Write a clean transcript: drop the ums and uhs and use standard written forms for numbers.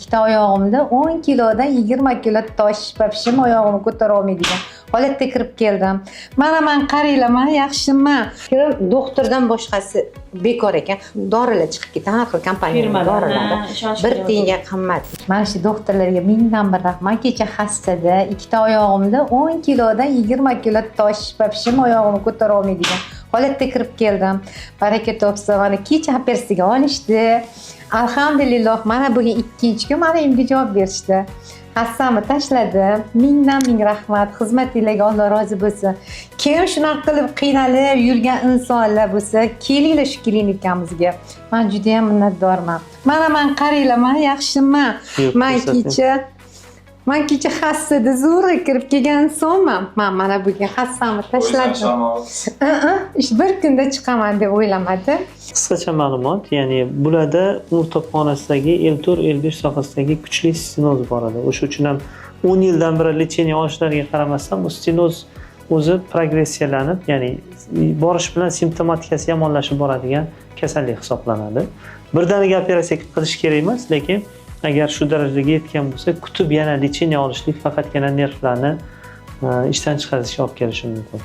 ikkita oyog'imda 10 kilodan 20 kilo tosh papishim oyog'imni ko'tara olmaydigan holatga kirib keldim. Mana men qaranglar, men yaxshiman. Doktordan boshqasi bekor ekan. Dorilar chiqib ketgan, har xil kompaniya dorilari. 1 tiyinga qimmat. Mana shu doktorlarga mingdan bir rahmat. Kecha xastada ikkita oyog'imda 10 kilodan 20 kilo tosh papishim oyog'imni ko'tara olmaydigan holatga kirib keldim. Baraka topsa, mana kecha operatsiyaga olishdi. Alhamdulillah, mana bugun 2-kun mana endi javob berishdi. Hassamni tashladim. Mingdan ming rahmat. Xizmatingizga Alloh rozi bo'lsin. Kim shunaqa qilib qiynalib yurgan insonlar bo'lsa, kelinglar shu klinikamizga. Men juda ham minnatdorman. Mana men qaranglar, men yaxshiman. Men kecha hassada zo'rg'a kirib kelgan insonman. Men mana bugun hassamni tashladim. Ish bir kunda chiqaman deb o'ylamadim. Qisqacha ma'lumot, ya'ni bularda umr to'pxonasidagi L4-L5 sohasidagi kuchli stenoz bor edi. O'sha uchun ham 10 yildan beri lecheniya olishlariga qaramasdan bu stenoz o'zi progressiyalanib, ya'ni borish bilan simptomatikasi yomonlashib boradigan kasallik hisoblanadi. Birdaniga operatsiya qilish kerak emas, lekin agar shu darajaga yetgan bo'lsa, kutib yana lecheniya olishlik faqatgina nervlarni ishdan chiqarishga olib kelishi mumkin.